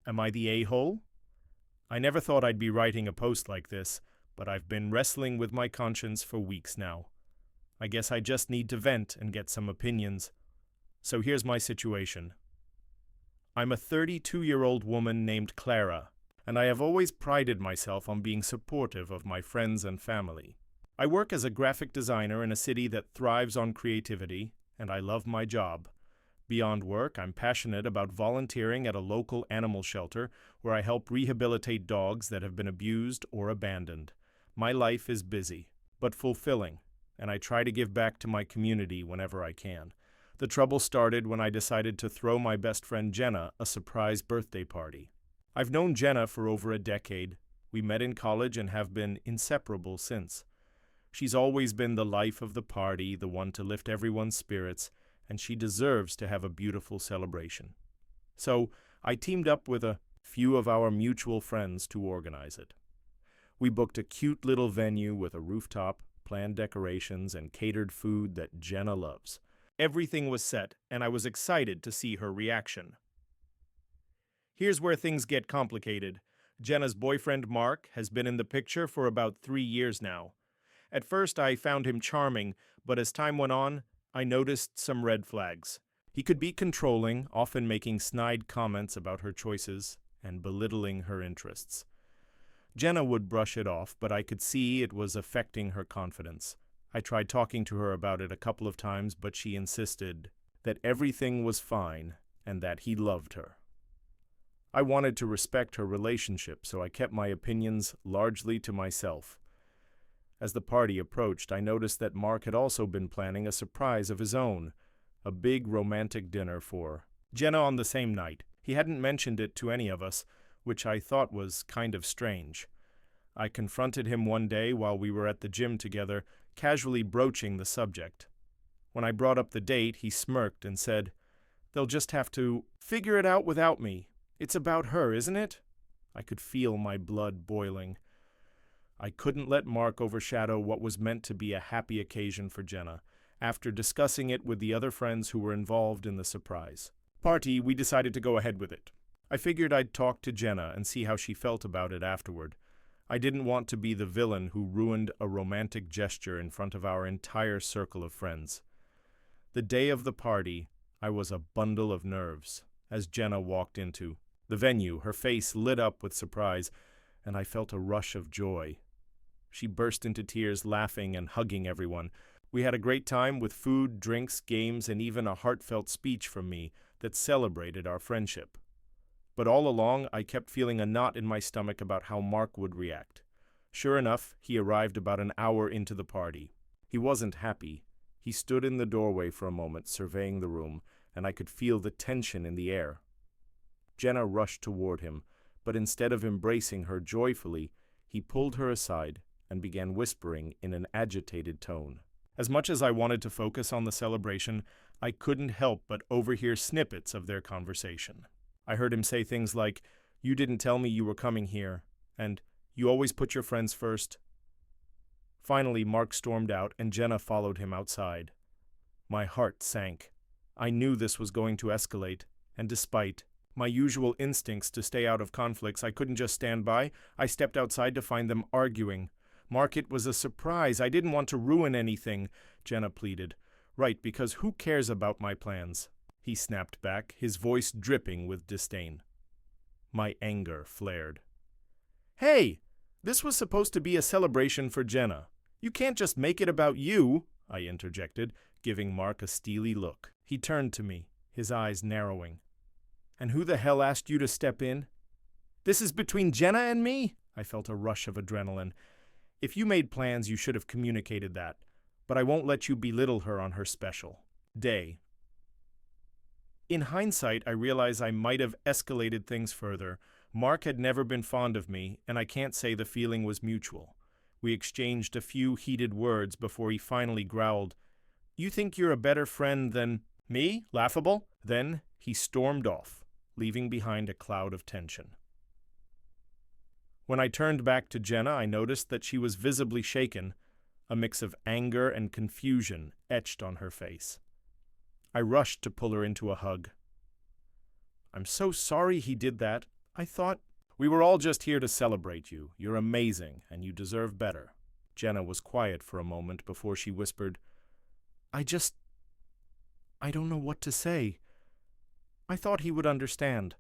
Am I the a-hole? I never thought I'd be writing a post like this, but I've been wrestling with my conscience for weeks now. I guess I just need to vent and get some opinions. So here's my situation. I'm a 32-year-old woman named Clara, and I have always prided myself on being supportive of my friends and family. I work as a graphic designer in a city that thrives on creativity, and I love my job. Beyond work, I'm passionate about volunteering at a local animal shelter where I help rehabilitate dogs that have been abused or abandoned. My life is busy, but fulfilling, and I try to give back to my community whenever I can. The trouble started when I decided to throw my best friend Jenna a surprise birthday party. I've known Jenna for over a decade. We met in college and have been inseparable since. She's always been the life of the party, the one to lift everyone's spirits, and she deserves to have a beautiful celebration. So I teamed up with a few of our mutual friends to organize it. We booked a cute little venue with a rooftop, planned decorations, and catered food that Jenna loves. Everything was set, and I was excited to see her reaction. Here's where things get complicated. Jenna's boyfriend, Mark, has been in the picture for about 3 years now. At first, I found him charming, but as time went on, I noticed some red flags. He could be controlling, often making snide comments about her choices and belittling her interests. Jenna would brush it off, but I could see it was affecting her confidence. I tried talking to her about it a couple of times, but she insisted that everything was fine and that he loved her. I wanted to respect her relationship, so I kept my opinions largely to myself. As the party approached, I noticed that Mark had also been planning a surprise of his own, a big romantic dinner for Jenna on the same night. He hadn't mentioned it to any of us, which I thought was kind of strange. I confronted him one day while we were at the gym together, casually broaching the subject. When I brought up the date, he smirked and said, "They'll just have to figure it out without me. It's about her, isn't it?" I could feel my blood boiling. I couldn't let Mark overshadow what was meant to be a happy occasion for Jenna. After discussing it with the other friends who were involved in the surprise party, we decided to go ahead with it. I figured I'd talk to Jenna and see how she felt about it afterward. I didn't want to be the villain who ruined a romantic gesture in front of our entire circle of friends. The day of the party, I was a bundle of nerves as Jenna walked into the venue. Her face lit up with surprise, and I felt a rush of joy. She burst into tears, laughing and hugging everyone. We had a great time with food, drinks, games, and even a heartfelt speech from me that celebrated our friendship. But all along, I kept feeling a knot in my stomach about how Mark would react. Sure enough, he arrived about an hour into the party. He wasn't happy. He stood in the doorway for a moment, surveying the room, and I could feel the tension in the air. Jenna rushed toward him, but instead of embracing her joyfully, he pulled her aside and began whispering in an agitated tone. As much as I wanted to focus on the celebration, I couldn't help but overhear snippets of their conversation. I heard him say things like, "You didn't tell me you were coming here," and "You always put your friends first." Finally, Mark stormed out, and Jenna followed him outside. My heart sank. I knew this was going to escalate, and despite my usual instincts to stay out of conflicts, I couldn't just stand by. I stepped outside to find them arguing. "Mark, it was a surprise. I didn't want to ruin anything," Jenna pleaded. "Right, because who cares about my plans?" He snapped back, his voice dripping with disdain. My anger flared. "Hey, this was supposed to be a celebration for Jenna. You can't just make it about you," I interjected, giving Mark a steely look. He turned to me, his eyes narrowing. "And who the hell asked you to step in?" "This is between Jenna and me?" I felt a rush of adrenaline. "If you made plans, you should have communicated that. But I won't let you belittle her on her special day." In hindsight, I realize I might have escalated things further. Mark had never been fond of me, and I can't say the feeling was mutual. We exchanged a few heated words before he finally growled, "You think you're a better friend than me? Laughable?" Then he stormed off, leaving behind a cloud of tension. When I turned back to Jenna, I noticed that she was visibly shaken, a mix of anger and confusion etched on her face. I rushed to pull her into a hug. "I'm so sorry he did that. I thought we were all just here to celebrate you. You're amazing, and you deserve better. Jenna was quiet for a moment before she whispered, I don't know what to say. I thought he would understand.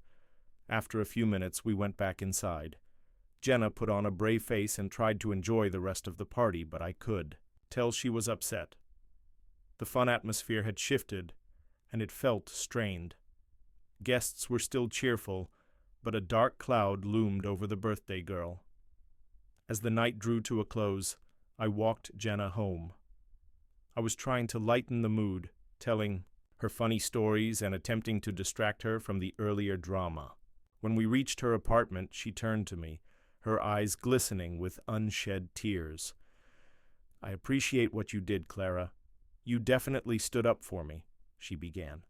After a few minutes, we went back inside. Jenna put on a brave face and tried to enjoy the rest of the party, but I could tell she was upset. The fun atmosphere had shifted, and it felt strained. Guests were still cheerful, but a dark cloud loomed over the birthday girl. As the night drew to a close, I walked Jenna home. I was trying to lighten the mood, telling her funny stories and attempting to distract her from the earlier drama. When we reached her apartment, she turned to me, her eyes glistening with unshed tears. I appreciate what you did, Clara. You definitely stood up for me, she began.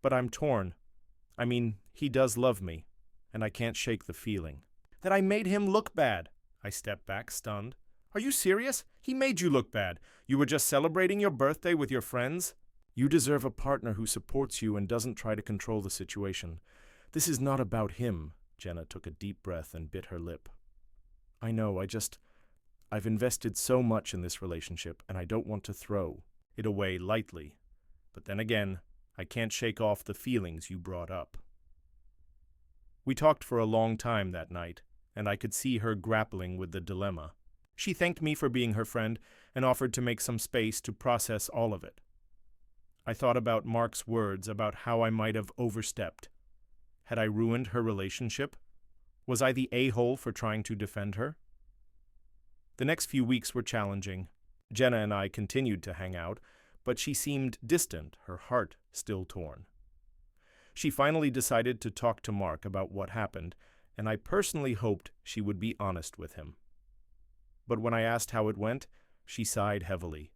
But I'm torn. I mean, he does love me, and I can't shake the feeling that I made him look bad. I stepped back, stunned. Are you serious? He made you look bad. You were just celebrating your birthday with your friends? You deserve a partner who supports you and doesn't try to control the situation. This is not about him. Jenna took a deep breath and bit her lip. I know, I've invested so much in this relationship, and I don't want to throw it away lightly. But then again, I can't shake off the feelings you brought up. We talked for a long time that night, and I could see her grappling with the dilemma. She thanked me for being her friend and offered to make some space to process all of it. I thought about Mark's words about how I might have overstepped. Had I ruined her relationship? Was I the a-hole for trying to defend her? The next few weeks were challenging. Jenna and I continued to hang out, but she seemed distant, her heart still torn. She finally decided to talk to Mark about what happened, and I personally hoped she would be honest with him. But when I asked how it went, she sighed heavily.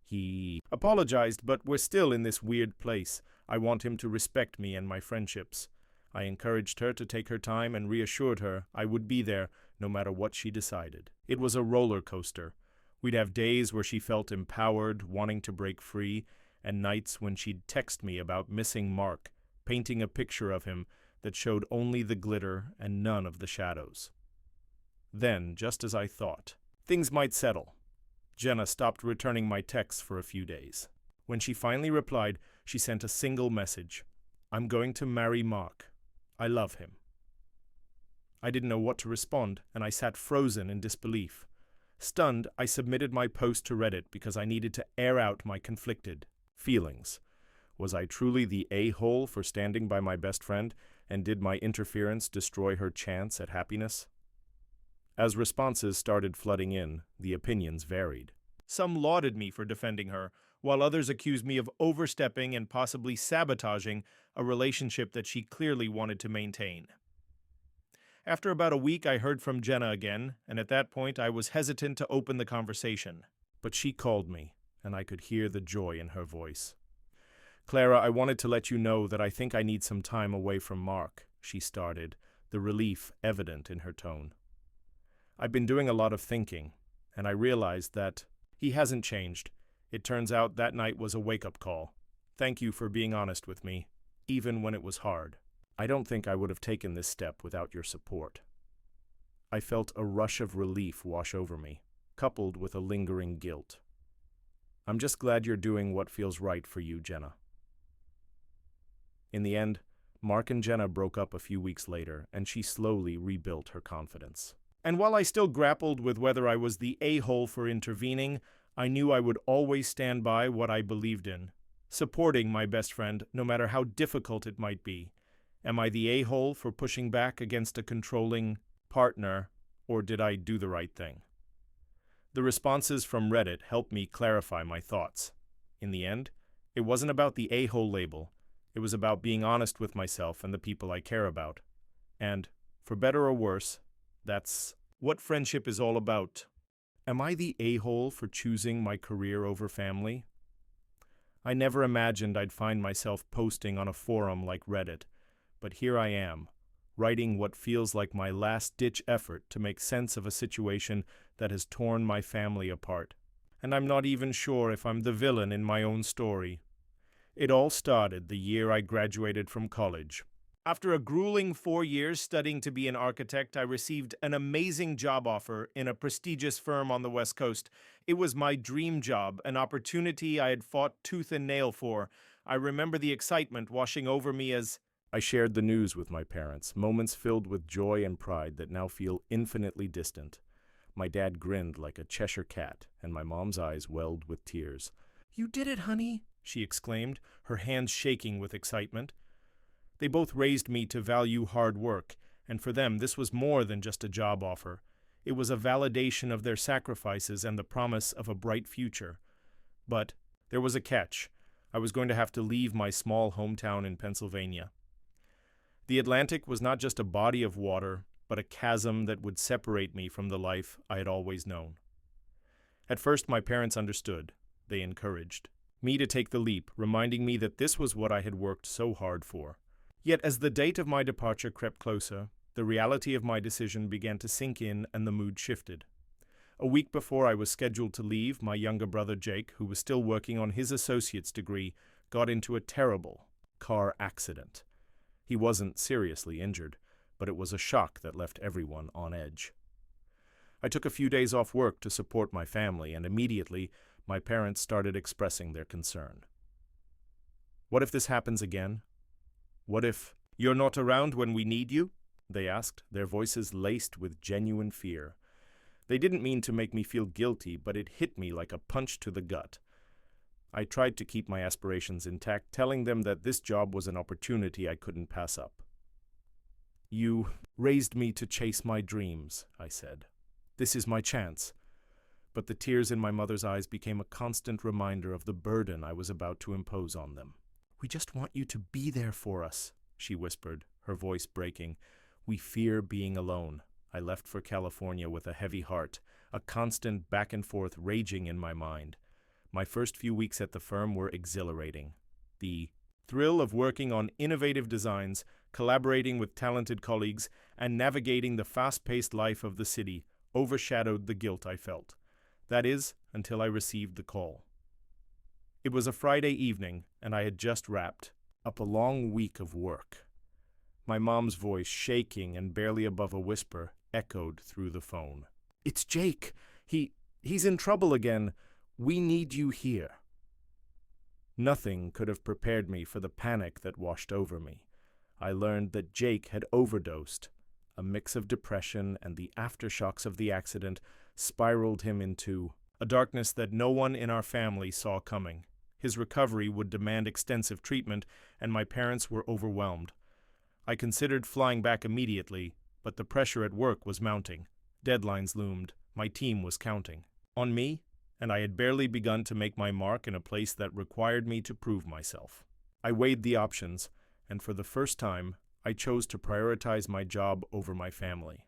He apologized, but we're still in this weird place. I want him to respect me and my friendships. I encouraged her to take her time and reassured her I would be there no matter what she decided. It was a roller coaster. We'd have days where she felt empowered, wanting to break free, and nights when she'd text me about missing Mark, painting a picture of him that showed only the glitter and none of the shadows. Then, just as I thought, things might settle. Jenna stopped returning my texts for a few days. When she finally replied, she sent a single message. I'm going to marry Mark. I love him. I didn't know what to respond, and I sat frozen in disbelief. Stunned, I submitted my post to Reddit because I needed to air out my conflicted feelings. Was I truly the a-hole for standing by my best friend, and did my interference destroy her chance at happiness? As responses started flooding in, the opinions varied. Some lauded me for defending her, while others accused me of overstepping and possibly sabotaging a relationship that she clearly wanted to maintain. After about a week, I heard from Jenna again, and at that point I was hesitant to open the conversation. But she called me, and I could hear the joy in her voice. Clara, I wanted to let you know that I think I need some time away from Mark, she started, the relief evident in her tone. I've been doing a lot of thinking, and I realized that he hasn't changed. It turns out that night was a wake-up call. Thank you for being honest with me, even when it was hard. I don't think I would have taken this step without your support. I felt a rush of relief wash over me, coupled with a lingering guilt. I'm just glad you're doing what feels right for you, Jenna. In the end, Mark and Jenna broke up a few weeks later, and she slowly rebuilt her confidence. And while I still grappled with whether I was the a-hole for intervening, I knew I would always stand by what I believed in, supporting my best friend no matter how difficult it might be. Am I the a-hole for pushing back against a controlling partner, or did I do the right thing? The responses from Reddit helped me clarify my thoughts. In the end, it wasn't about the a-hole label. It was about being honest with myself and the people I care about. And, for better or worse, that's what friendship is all about. Am I the a-hole for choosing my career over family? I never imagined I'd find myself posting on a forum like Reddit, but here I am, writing what feels like my last-ditch effort to make sense of a situation that has torn my family apart. And I'm not even sure if I'm the villain in my own story. It all started the year I graduated from college. After a grueling 4 years studying to be an architect, I received an amazing job offer in a prestigious firm on the West Coast. It was my dream job, an opportunity I had fought tooth and nail for. I remember the excitement washing over me as I shared the news with my parents, moments filled with joy and pride that now feel infinitely distant. My dad grinned like a Cheshire cat, and my mom's eyes welled with tears. "You did it, honey," she exclaimed, her hands shaking with excitement. They both raised me to value hard work, and for them this was more than just a job offer. It was a validation of their sacrifices and the promise of a bright future. But there was a catch. I was going to have to leave my small hometown in Pennsylvania. The Atlantic was not just a body of water, but a chasm that would separate me from the life I had always known. At first, my parents understood. They encouraged me to take the leap, reminding me that this was what I had worked so hard for. Yet as the date of my departure crept closer, the reality of my decision began to sink in and the mood shifted. A week before I was scheduled to leave, my younger brother Jake, who was still working on his associate's degree, got into a terrible car accident. He wasn't seriously injured, but it was a shock that left everyone on edge. I took a few days off work to support my family, and immediately my parents started expressing their concern. "What if this happens again? What if you're not around when we need you?" they asked, their voices laced with genuine fear. They didn't mean to make me feel guilty, but it hit me like a punch to the gut. I tried to keep my aspirations intact, telling them that this job was an opportunity I couldn't pass up. "You raised me to chase my dreams," I said. "This is my chance." But the tears in my mother's eyes became a constant reminder of the burden I was about to impose on them. "We just want you to be there for us," she whispered, her voice breaking. "We fear being alone." I left for California with a heavy heart, a constant back and forth raging in my mind. My first few weeks at the firm were exhilarating. The thrill of working on innovative designs, collaborating with talented colleagues, and navigating the fast-paced life of the city overshadowed the guilt I felt. That is, until I received the call. It was a Friday evening, and I had just wrapped up a long week of work. My mom's voice, shaking and barely above a whisper, echoed through the phone. "It's Jake. He's in trouble again. We need you here." Nothing could have prepared me for the panic that washed over me. I learned that Jake had overdosed. A mix of depression and the aftershocks of the accident spiraled him into a darkness that no one in our family saw coming. His recovery would demand extensive treatment, and my parents were overwhelmed. I considered flying back immediately, but the pressure at work was mounting. Deadlines loomed. My team was counting on me, and I had barely begun to make my mark in a place that required me to prove myself. I weighed the options, and for the first time, I chose to prioritize my job over my family.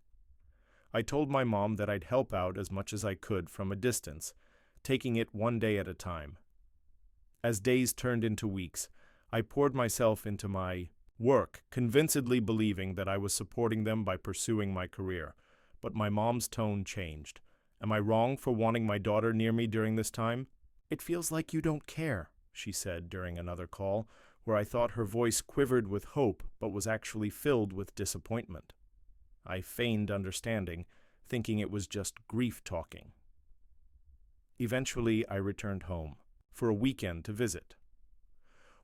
I told my mom that I'd help out as much as I could from a distance, taking it one day at a time. As days turned into weeks, I poured myself into my work, convincedly believing that I was supporting them by pursuing my career. But my mom's tone changed. "Am I wrong for wanting my daughter near me during this time?" "It feels like you don't care," she said during another call, where I thought her voice quivered with hope but was actually filled with disappointment. I feigned understanding, thinking it was just grief talking. Eventually, I returned home for a weekend to visit.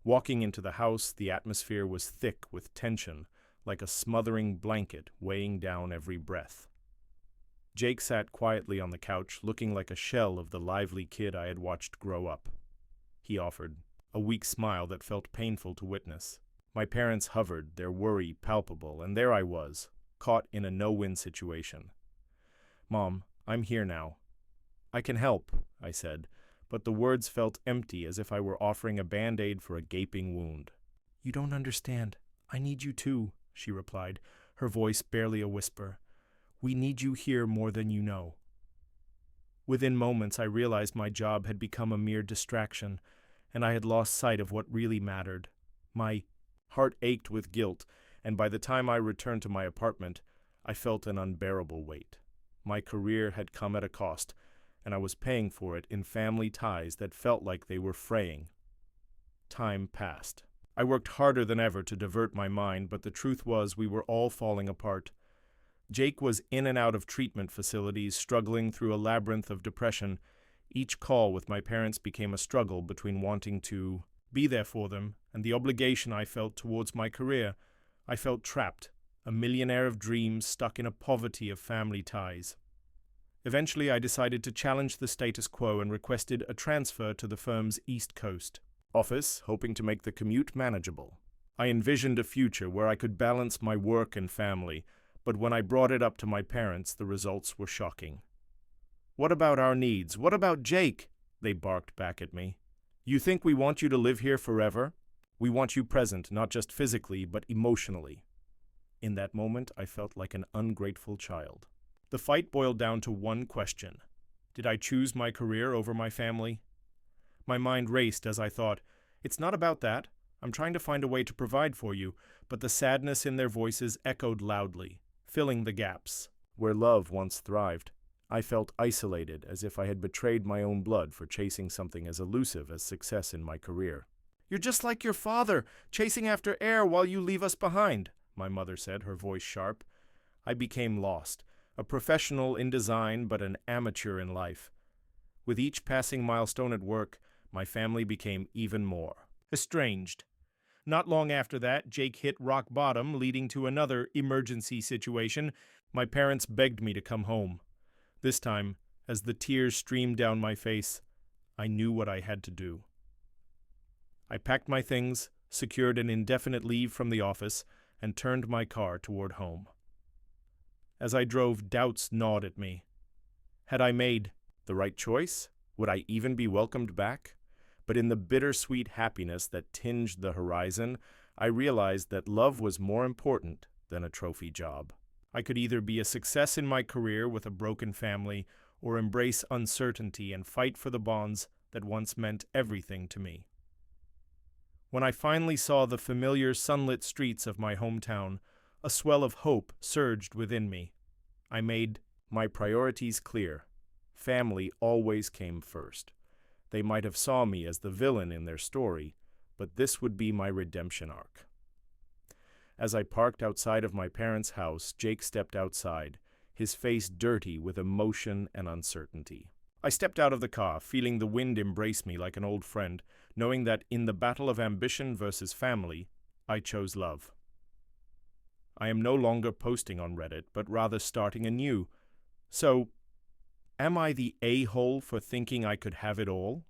Walking into the house, the atmosphere was thick with tension, like a smothering blanket weighing down every breath. Jake sat quietly on the couch, looking like a shell of the lively kid I had watched grow up. He offered, a weak smile that felt painful to witness. My parents hovered, their worry palpable, and there I was, caught in a no-win situation. "Mom, I'm here now." "I can help," I said, but the words felt empty, as if I were offering a band-aid for a gaping wound. "You don't understand. I need you too," she replied, her voice barely a whisper. "We need you here more than you know." Within moments, I realized my job had become a mere distraction, and I had lost sight of what really mattered. My heart ached with guilt, and by the time I returned to my apartment, I felt an unbearable weight. My career had come at a cost, and I was paying for it in family ties that felt like they were fraying. Time passed. I worked harder than ever to divert my mind, but the truth was we were all falling apart. Jake was in and out of treatment facilities, struggling through a labyrinth of depression. Each call with my parents became a struggle between wanting to be there for them and the obligation I felt towards my career. I felt trapped, a millionaire of dreams stuck in a poverty of family ties. Eventually, I decided to challenge the status quo and requested a transfer to the firm's East Coast office, hoping to make the commute manageable. I envisioned a future where I could balance my work and family, but when I brought it up to my parents, the results were shocking. "What about our needs? What about Jake?" they barked back at me. "You think we want you to live here forever? We want you present, not just physically, but emotionally." In that moment, I felt like an ungrateful child. The fight boiled down to one question. Did I choose my career over my family? My mind raced as I thought, "It's not about that. I'm trying to find a way to provide for you," but the sadness in their voices echoed loudly, filling the gaps. Where love once thrived, I felt isolated, as if I had betrayed my own blood for chasing something as elusive as success in my career. "You're just like your father, chasing after air while you leave us behind," my mother said, her voice sharp. I became lost, a professional in design but an amateur in life. With each passing milestone at work, my family became even more estranged. Not long after that, Jake hit rock bottom, leading to another emergency situation. My parents begged me to come home. This time, as the tears streamed down my face, I knew what I had to do. I packed my things, secured an indefinite leave from the office, and turned my car toward home. As I drove, doubts gnawed at me. Had I made the right choice? Would I even be welcomed back? But in the bittersweet happiness that tinged the horizon, I realized that love was more important than a trophy job. I could either be a success in my career with a broken family, or embrace uncertainty and fight for the bonds that once meant everything to me. When I finally saw the familiar sunlit streets of my hometown, a swell of hope surged within me. I made my priorities clear. Family always came first. They might have saw me as the villain in their story, but this would be my redemption arc. As I parked outside of my parents' house, Jake stepped outside, his face dirty with emotion and uncertainty. I stepped out of the car, feeling the wind embrace me like an old friend, knowing that in the battle of ambition versus family, I chose love. I am no longer posting on Reddit, but rather starting anew. So, am I the a-hole for thinking I could have it all?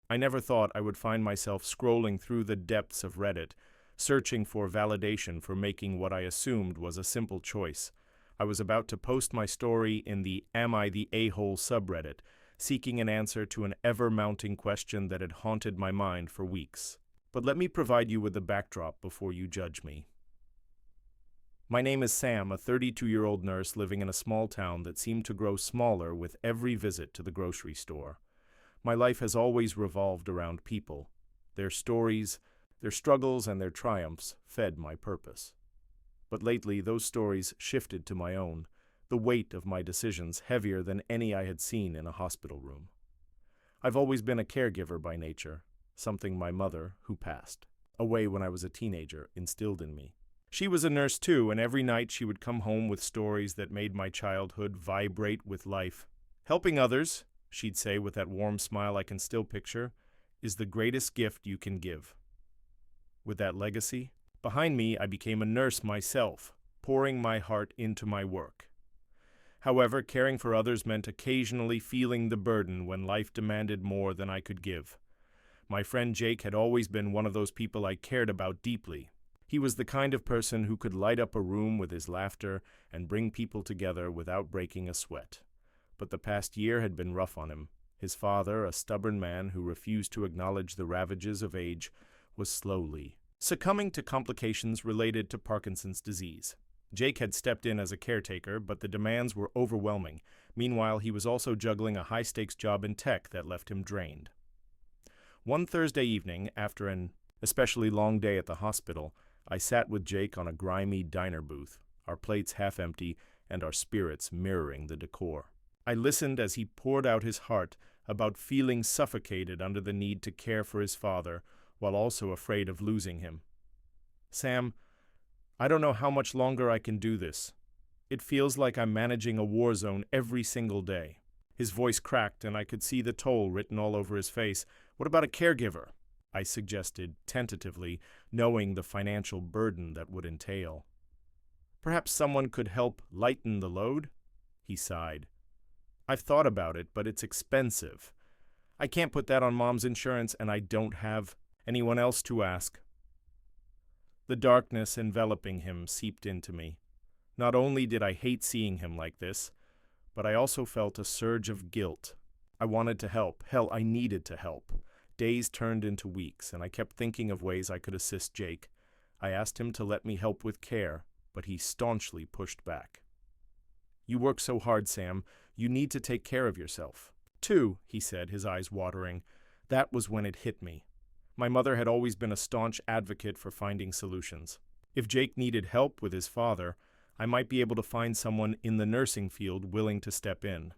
I never thought I would find myself scrolling through the depths of Reddit, searching for validation for making what I assumed was a simple choice. I was about to post my story in the Am I the A-hole subreddit, seeking an answer to an ever-mounting question that had haunted my mind for weeks. But let me provide you with the backdrop before you judge me. My name is Sam, a 32-year-old nurse living in a small town that seemed to grow smaller with every visit to the grocery store. My life has always revolved around people. Their stories, their struggles, and their triumphs fed my purpose. But lately, those stories shifted to my own, the weight of my decisions heavier than any I had seen in a hospital room. I've always been a caregiver by nature, something my mother, who passed away when I was a teenager, instilled in me. She was a nurse too, and every night she would come home with stories that made my childhood vibrate with life. "Helping others," she'd say with that warm smile I can still picture, "is the greatest gift you can give." With that legacy behind me, I became a nurse myself, pouring my heart into my work. However, caring for others meant occasionally feeling the burden when life demanded more than I could give. My friend Jake had always been one of those people I cared about deeply. He was the kind of person who could light up a room with his laughter and bring people together without breaking a sweat. But the past year had been rough on him. His father, a stubborn man who refused to acknowledge the ravages of age, was slowly succumbing to complications related to Parkinson's disease. Jake had stepped in as a caretaker, but the demands were overwhelming. Meanwhile, he was also juggling a high-stakes job in tech that left him drained. One Thursday evening, after an especially long day at the hospital, I sat with Jake on a grimy diner booth, our plates half empty and our spirits mirroring the decor. I listened as he poured out his heart about feeling suffocated under the need to care for his father, while also afraid of losing him. Sam, I don't know how much longer I can do this. It feels like I'm managing a war zone every single day. His voice cracked, and I could see the toll written all over his face. What about a caregiver? I suggested, tentatively, knowing the financial burden that would entail. Perhaps someone could help lighten the load? He sighed. I've thought about it, but it's expensive. I can't put that on Mom's insurance, and I don't have anyone else to ask. The darkness enveloping him seeped into me. Not only did I hate seeing him like this, but I also felt a surge of guilt. I wanted to help. Hell, I needed to help. Days turned into weeks, and I kept thinking of ways I could assist Jake. I asked him to let me help with care, but he staunchly pushed back. You work so hard, Sam. You need to take care of yourself. Too, he said, his eyes watering. That was when it hit me. My mother had always been a staunch advocate for finding solutions. If Jake needed help with his father, I might be able to find someone in the nursing field willing to step in.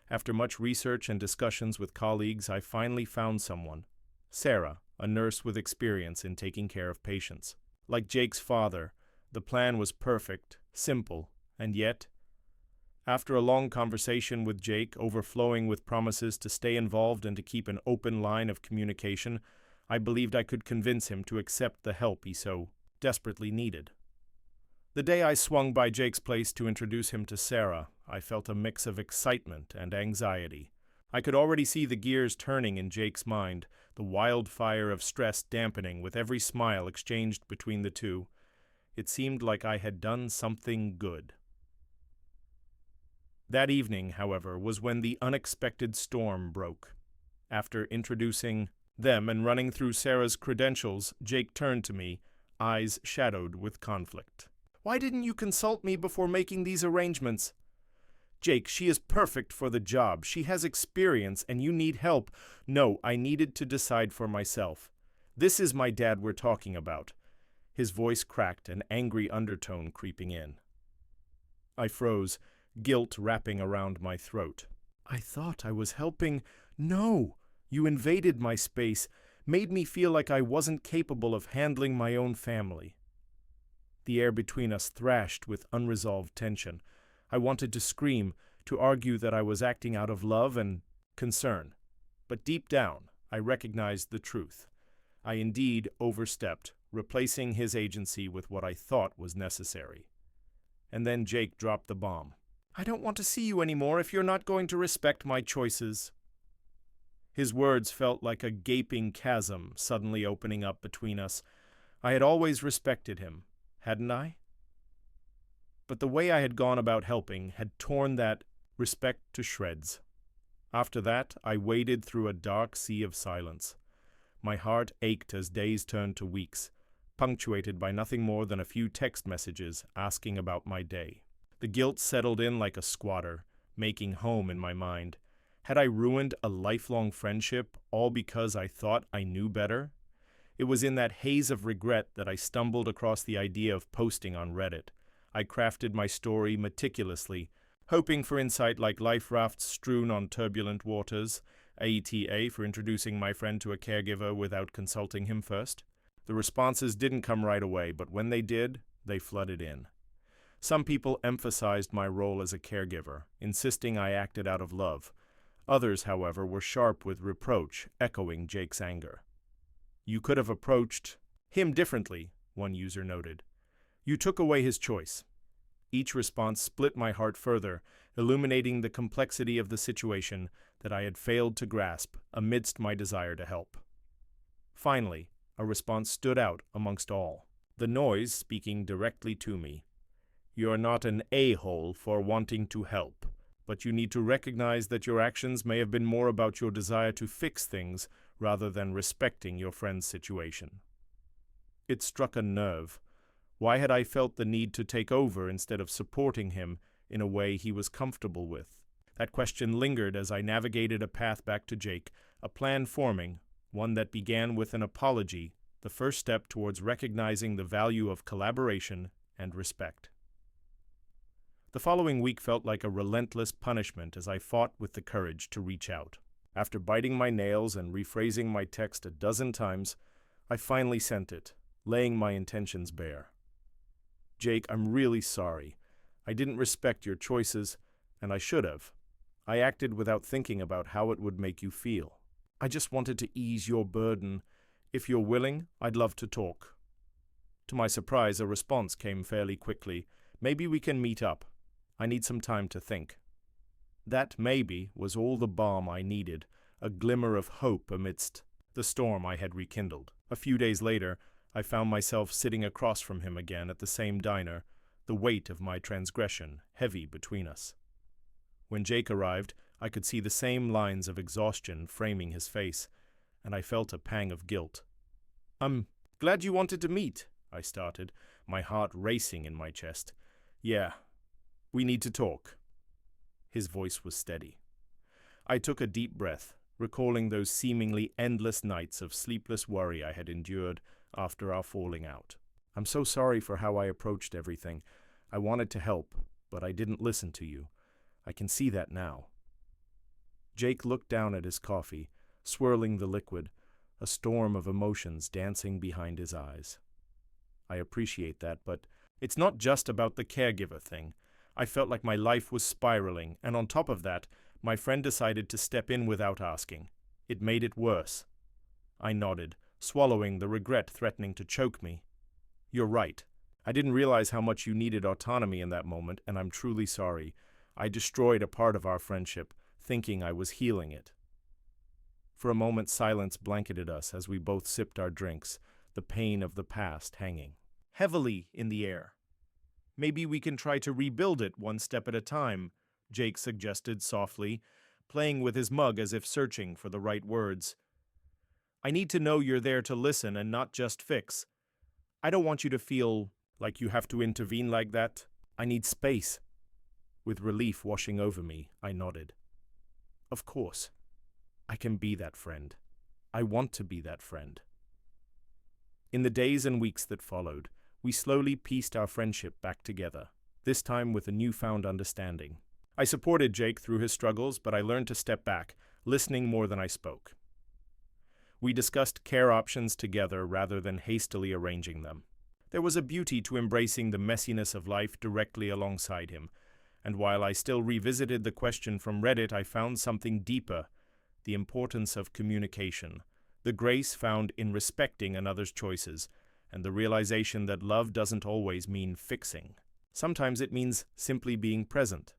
After much research and discussions with colleagues, I finally found someone. Sarah, a nurse with experience in taking care of patients. Like Jake's father, the plan was perfect, simple, and yet, after a long conversation with Jake, overflowing with promises to stay involved and to keep an open line of communication, I believed I could convince him to accept the help he so desperately needed. The day I swung by Jake's place to introduce him to Sarah, I felt a mix of excitement and anxiety. I could already see the gears turning in Jake's mind, the wildfire of stress dampening with every smile exchanged between the two. It seemed like I had done something good. That evening, however, was when the unexpected storm broke. After introducing them and running through Sarah's credentials, Jake turned to me, eyes shadowed with conflict. Why didn't you consult me before making these arrangements? Jake, she is perfect for the job. She has experience, and you need help. No, I needed to decide for myself. This is my dad we're talking about. His voice cracked, an angry undertone creeping in. I froze, guilt wrapping around my throat. I thought I was helping. No, you invaded my space, made me feel like I wasn't capable of handling my own family. The air between us thrashed with unresolved tension. I wanted to scream, to argue that I was acting out of love and concern. But deep down, I recognized the truth. I indeed overstepped, replacing his agency with what I thought was necessary. And then Jake dropped the bomb. I don't want to see you anymore if you're not going to respect my choices. His words felt like a gaping chasm suddenly opening up between us. I had always respected him, hadn't I? But the way I had gone about helping had torn that respect to shreds. After that, I waded through a dark sea of silence. My heart ached as days turned to weeks, punctuated by nothing more than a few text messages asking about my day. The guilt settled in like a squatter, making home in my mind. Had I ruined a lifelong friendship all because I thought I knew better? It was in that haze of regret that I stumbled across the idea of posting on Reddit. I crafted my story meticulously, hoping for insight like life rafts strewn on turbulent waters, AETA for introducing my friend to a caregiver without consulting him first. The responses didn't come right away, but when they did, they flooded in. Some people emphasized my role as a caregiver, insisting I acted out of love. Others, however, were sharp with reproach, echoing Jake's anger. You could have approached him differently, one user noted. You took away his choice. Each response split my heart further, illuminating the complexity of the situation that I had failed to grasp amidst my desire to help. Finally, a response stood out amongst all. The noise speaking directly to me. You're not an a-hole for wanting to help, but you need to recognize that your actions may have been more about your desire to fix things rather than respecting your friend's situation. It struck a nerve. Why had I felt the need to take over instead of supporting him in a way he was comfortable with? That question lingered as I navigated a path back to Jake, a plan forming, one that began with an apology, the first step towards recognizing the value of collaboration and respect. The following week felt like a relentless punishment as I fought with the courage to reach out. After biting my nails and rephrasing my text a dozen times, I finally sent it, laying my intentions bare. Jake, I'm really sorry. I didn't respect your choices, and I should have. I acted without thinking about how it would make you feel. I just wanted to ease your burden. If you're willing, I'd love to talk. To my surprise, a response came fairly quickly. Maybe we can meet up. I need some time to think. That maybe was all the balm I needed, a glimmer of hope amidst the storm I had rekindled. A few days later, I found myself sitting across from him again at the same diner, the weight of my transgression heavy between us. When Jake arrived, I could see the same lines of exhaustion framing his face, and I felt a pang of guilt. "I'm glad you wanted to meet," I started, my heart racing in my chest. "Yeah, we need to talk." His voice was steady. I took a deep breath, recalling those seemingly endless nights of sleepless worry I had endured after our falling out. "I'm so sorry for how I approached everything. I wanted to help, but I didn't listen to you. I can see that now." Jake looked down at his coffee, swirling the liquid, a storm of emotions dancing behind his eyes. "I appreciate that, but it's not just about the caregiver thing. I felt like my life was spiraling, and on top of that, my friend decided to step in without asking. It made it worse." I nodded, swallowing the regret threatening to choke me. "You're right. I didn't realize how much you needed autonomy in that moment, and I'm truly sorry. I destroyed a part of our friendship, thinking I was healing it." For a moment, silence blanketed us as we both sipped our drinks, the pain of the past hanging heavily in the air. "Maybe we can try to rebuild it one step at a time," Jake suggested softly, playing with his mug as if searching for the right words. "I need to know you're there to listen and not just fix. I don't want you to feel like you have to intervene like that. I need space." With relief washing over me, I nodded. "Of course. I can be that friend. I want to be that friend." In the days and weeks that followed, we slowly pieced our friendship back together, this time with a newfound understanding. I supported Jake through his struggles, but I learned to step back, listening more than I spoke. We discussed care options together rather than hastily arranging them. There was a beauty to embracing the messiness of life directly alongside him, and while I still revisited the question from Reddit, I found something deeper: the importance of communication, the grace found in respecting another's choices, and the realization that love doesn't always mean fixing. Sometimes it means simply being present.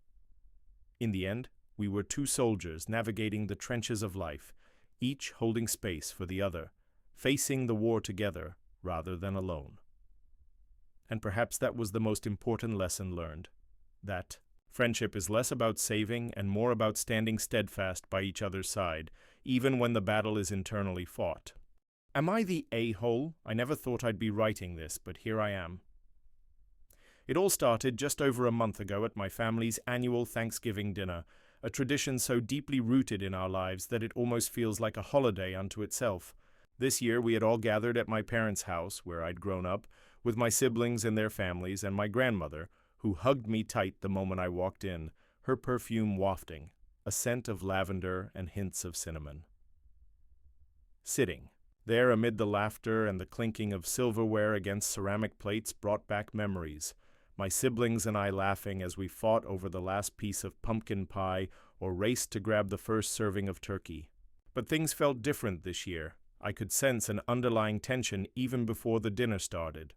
In the end, we were two soldiers navigating the trenches of life, each holding space for the other, facing the war together rather than alone. And perhaps that was the most important lesson learned, that friendship is less about saving and more about standing steadfast by each other's side, even when the battle is internally fought. Am I the a-hole? I never thought I'd be writing this, but here I am. It all started just over a month ago at my family's annual Thanksgiving dinner, a tradition so deeply rooted in our lives that it almost feels like a holiday unto itself. This year we had all gathered at my parents' house, where I'd grown up, with my siblings and their families and my grandmother, who hugged me tight the moment I walked in, her perfume wafting, a scent of lavender and hints of cinnamon. Sitting there amid the laughter and the clinking of silverware against ceramic plates brought back memories, my siblings and I laughing as we fought over the last piece of pumpkin pie or raced to grab the first serving of turkey. But things felt different this year. I could sense an underlying tension even before the dinner started.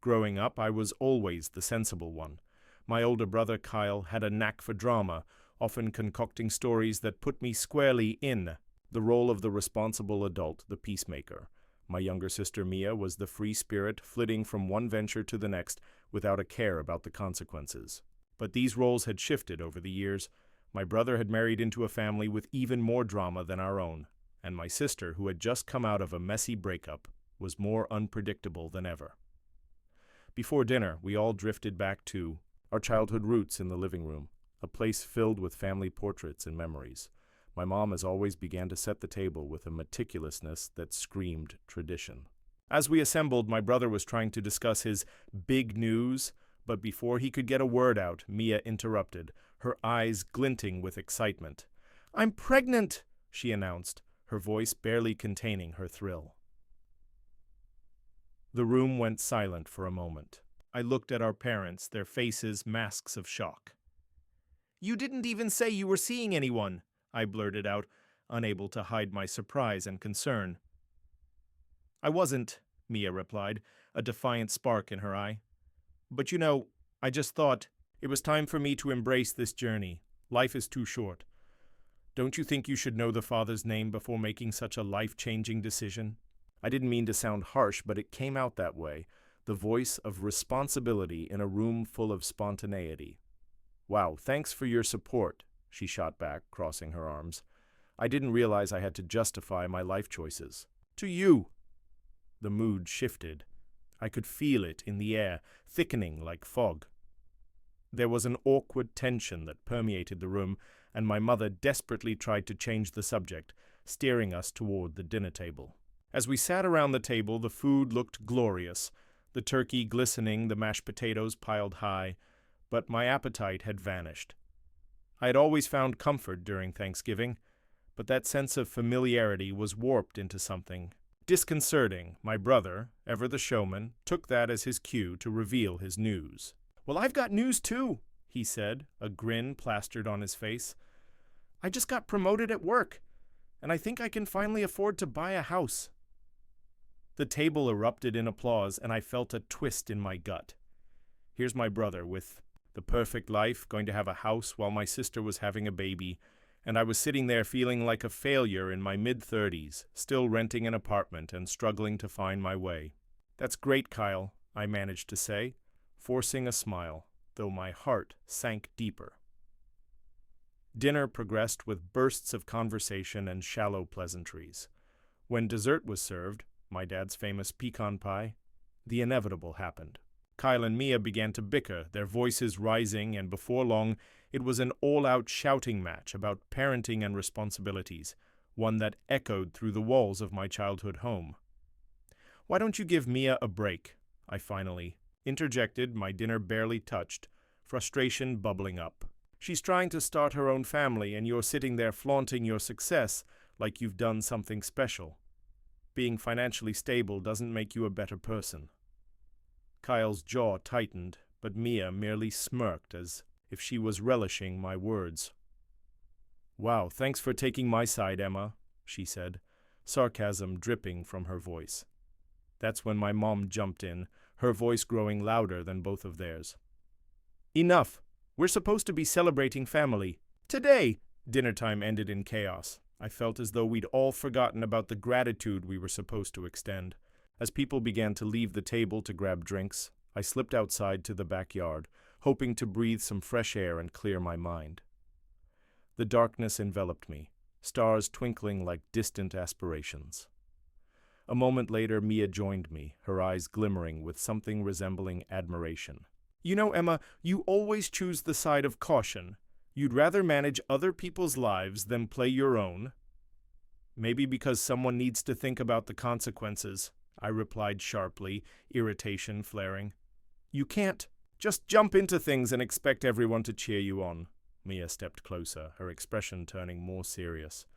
Growing up, I was always the sensible one. My older brother Kyle had a knack for drama, often concocting stories that put me squarely in the role of the responsible adult, the peacemaker. My younger sister Mia was the free spirit, flitting from one venture to the next without a care about the consequences. But these roles had shifted over the years. My brother had married into a family with even more drama than our own, and my sister, who had just come out of a messy breakup, was more unpredictable than ever. Before dinner, we all drifted back to our childhood roots in the living room, a place filled with family portraits and memories. My mom, as always, began to set the table with a meticulousness that screamed tradition. As we assembled, my brother was trying to discuss his big news, but before he could get a word out, Mia interrupted, her eyes glinting with excitement. "I'm pregnant," she announced, her voice barely containing her thrill. The room went silent for a moment. I looked at our parents, their faces masks of shock. "You didn't even say you were seeing anyone," I blurted out, unable to hide my surprise and concern. "I wasn't," Mia replied, a defiant spark in her eye. "But I just thought it was time for me to embrace this journey. Life is too short. Don't you think you should know the Father's name before making such a life-changing decision?" I didn't mean to sound harsh, but it came out that way, the voice of responsibility in a room full of spontaneity. "Wow, thanks for your support," she shot back, crossing her arms. I didn't realize I had to justify my life choices. "To you!" The mood shifted. I could feel it in the air, thickening like fog. There was an awkward tension that permeated the room, and my mother desperately tried to change the subject, steering us toward the dinner table. As we sat around the table, the food looked glorious, the turkey glistening, the mashed potatoes piled high, but my appetite had vanished. I had always found comfort during Thanksgiving, but that sense of familiarity was warped into something disconcerting. My brother, ever the showman, took that as his cue to reveal his news. "Well, I've got news too," he said, a grin plastered on his face. "I just got promoted at work, and I think I can finally afford to buy a house." The table erupted in applause, and I felt a twist in my gut. Here's my brother with the perfect life, going to have a house while my sister was having a baby, and I was sitting there feeling like a failure in my mid-30s, still renting an apartment and struggling to find my way. "That's great, Kyle," I managed to say, forcing a smile, though my heart sank deeper. Dinner progressed with bursts of conversation and shallow pleasantries. When dessert was served, my dad's famous pecan pie, the inevitable happened. Kyle and Mia began to bicker, their voices rising, and before long, it was an all-out shouting match about parenting and responsibilities, one that echoed through the walls of my childhood home. "Why don't you give Mia a break?" I finally interjected, my dinner barely touched, frustration bubbling up. "She's trying to start her own family, and you're sitting there flaunting your success like you've done something special. Being financially stable doesn't make you a better person." Kyle's jaw tightened, but Mia merely smirked as if she was relishing my words. "Wow, thanks for taking my side, Emma," she said, sarcasm dripping from her voice. That's when my mom jumped in, her voice growing louder than both of theirs. "Enough! We're supposed to be celebrating family. Today!" Dinner time ended in chaos. I felt as though we'd all forgotten about the gratitude we were supposed to extend. As people began to leave the table to grab drinks, I slipped outside to the backyard, hoping to breathe some fresh air and clear my mind. The darkness enveloped me, stars twinkling like distant aspirations. A moment later, Mia joined me, her eyes glimmering with something resembling admiration. "You know, Emma, you always choose the side of caution. You'd rather manage other people's lives than play your own." "Maybe because someone needs to think about the consequences," I replied sharply, irritation flaring. "You can't just jump into things and expect everyone to cheer you on." Mia stepped closer, her expression turning more serious.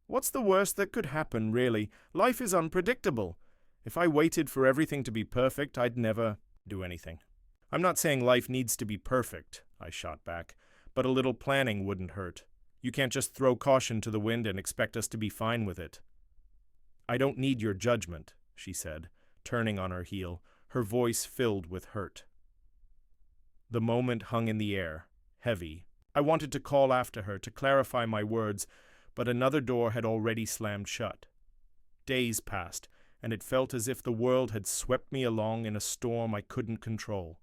"What's the worst that could happen, really? Life is unpredictable. If I waited for everything to be perfect, I'd never do anything." "I'm not saying life needs to be perfect," I shot back, "but a little planning wouldn't hurt. You can't just throw caution to the wind and expect us to be fine with it." "I don't need your judgment," she said, turning on her heel, her voice filled with hurt. The moment hung in the air, heavy. I wanted to call after her to clarify my words, but another door had already slammed shut. Days passed, and it felt as if the world had swept me along in a storm I couldn't control.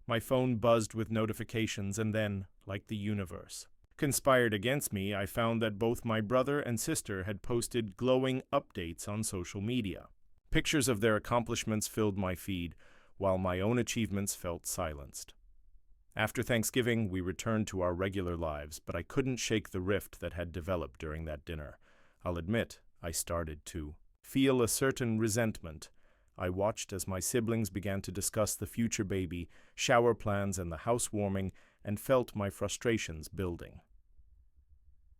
My phone buzzed with notifications, and then, like the universe conspired against me, I found that both my brother and sister had posted glowing updates on social media. Pictures of their accomplishments filled my feed, while my own achievements felt silenced. After Thanksgiving, we returned to our regular lives, but I couldn't shake the rift that had developed during that dinner. I'll admit, I started to feel a certain resentment. I watched as my siblings began to discuss the future baby, shower plans, and the housewarming, and felt my frustrations building.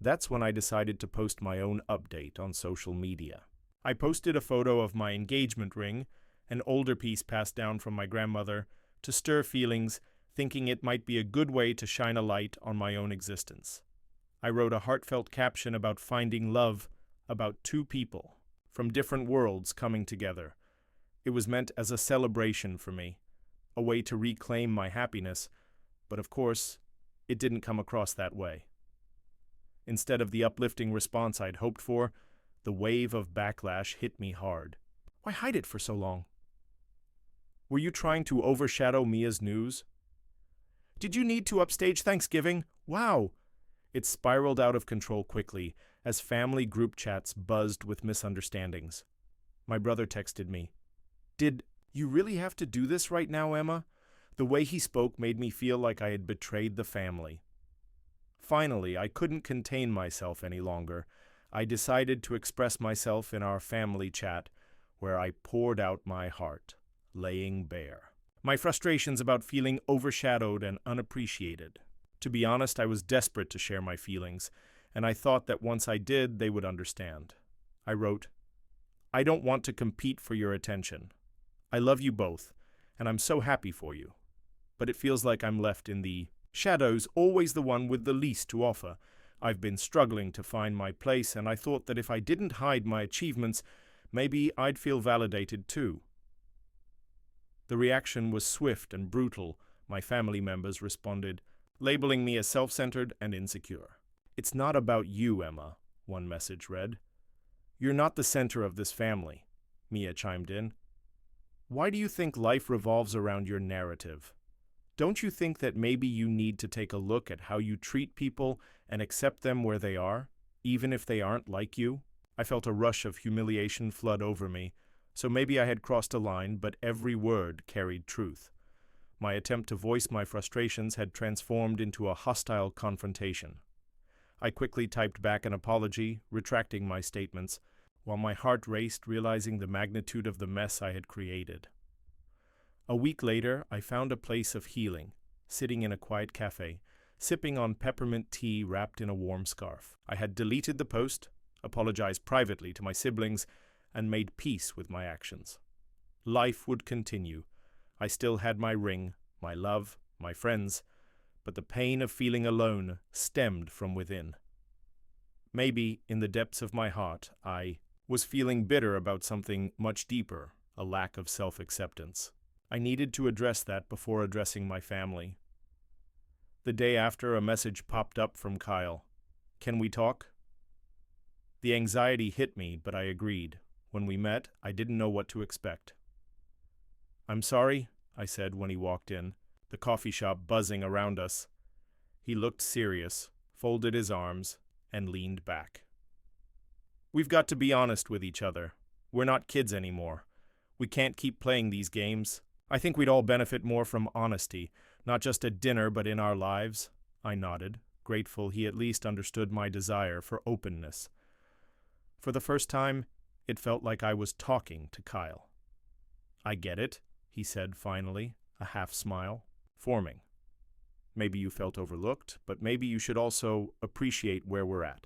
That's when I decided to post my own update on social media. I posted a photo of my engagement ring, an older piece passed down from my grandmother, to stir feelings, thinking it might be a good way to shine a light on my own existence. I wrote a heartfelt caption about finding love, about two people from different worlds coming together. It was meant as a celebration for me, a way to reclaim my happiness, but of course, it didn't come across that way. Instead of the uplifting response I'd hoped for, the wave of backlash hit me hard. Why hide it for so long? Were you trying to overshadow Mia's news? Did you need to upstage Thanksgiving? Wow! It spiraled out of control quickly as family group chats buzzed with misunderstandings. My brother texted me, "Did you really have to do this right now, Emma?" The way he spoke made me feel like I had betrayed the family. Finally, I couldn't contain myself any longer. I decided to express myself in our family chat, where I poured out my heart, laying bare my frustrations about feeling overshadowed and unappreciated. To be honest, I was desperate to share my feelings, and I thought that once I did, they would understand. I wrote, "I don't want to compete for your attention. I love you both, and I'm so happy for you. But it feels like I'm left in the shadows, always the one with the least to offer. I've been struggling to find my place, and I thought that if I didn't hide my achievements, maybe I'd feel validated too." The reaction was swift and brutal. My family members responded, labeling me as self-centered and insecure. "It's not about you, Emma," one message read. "You're not the center of this family," Mia chimed in. "Why do you think life revolves around your narrative? Don't you think that maybe you need to take a look at how you treat people and accept them where they are, even if they aren't like you?" I felt a rush of humiliation flood over me, so maybe I had crossed a line, but every word carried truth. My attempt to voice my frustrations had transformed into a hostile confrontation. I quickly typed back an apology, retracting my statements, while my heart raced, realizing the magnitude of the mess I had created. A week later, I found a place of healing, sitting in a quiet cafe, sipping on peppermint tea wrapped in a warm scarf. I had deleted the post, apologized privately to my siblings, and made peace with my actions. Life would continue. I still had my ring, my love, my friends, but the pain of feeling alone stemmed from within. Maybe, in the depths of my heart, I was feeling bitter about something much deeper, a lack of self-acceptance. I needed to address that before addressing my family. The day after, a message popped up from Kyle. "Can we talk?" The anxiety hit me, but I agreed. When we met, I didn't know what to expect. "I'm sorry," I said when he walked in, the coffee shop buzzing around us. He looked serious, folded his arms, and leaned back. "We've got to be honest with each other. We're not kids anymore. We can't keep playing these games. I think we'd all benefit more from honesty, not just at dinner but in our lives." I nodded, grateful he at least understood my desire for openness. For the first time, it felt like I was talking to Kyle. "I get it," he said finally, a half smile forming. "Maybe you felt overlooked, but maybe you should also appreciate where we're at.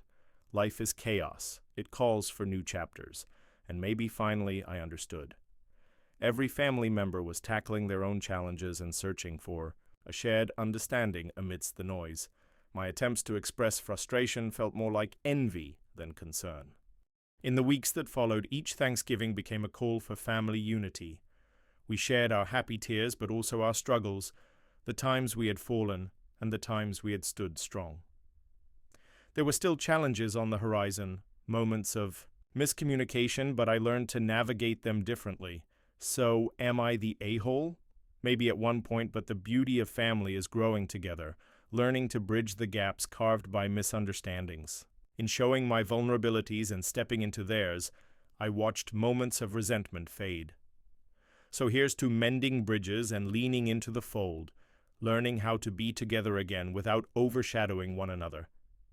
Life is chaos. It calls for new chapters. And maybe finally I understood." Every family member was tackling their own challenges and searching for a shared understanding amidst the noise. My attempts to express frustration felt more like envy than concern. In the weeks that followed, each Thanksgiving became a call for family unity. We shared our happy tears, but also our struggles, the times we had fallen, and the times we had stood strong. There were still challenges on the horizon, moments of miscommunication, but I learned to navigate them differently. So, am I the a-hole? Maybe at one point, but the beauty of family is growing together, learning to bridge the gaps carved by misunderstandings. In showing my vulnerabilities and stepping into theirs, I watched moments of resentment fade. So here's to mending bridges and leaning into the fold, learning how to be together again without overshadowing one another,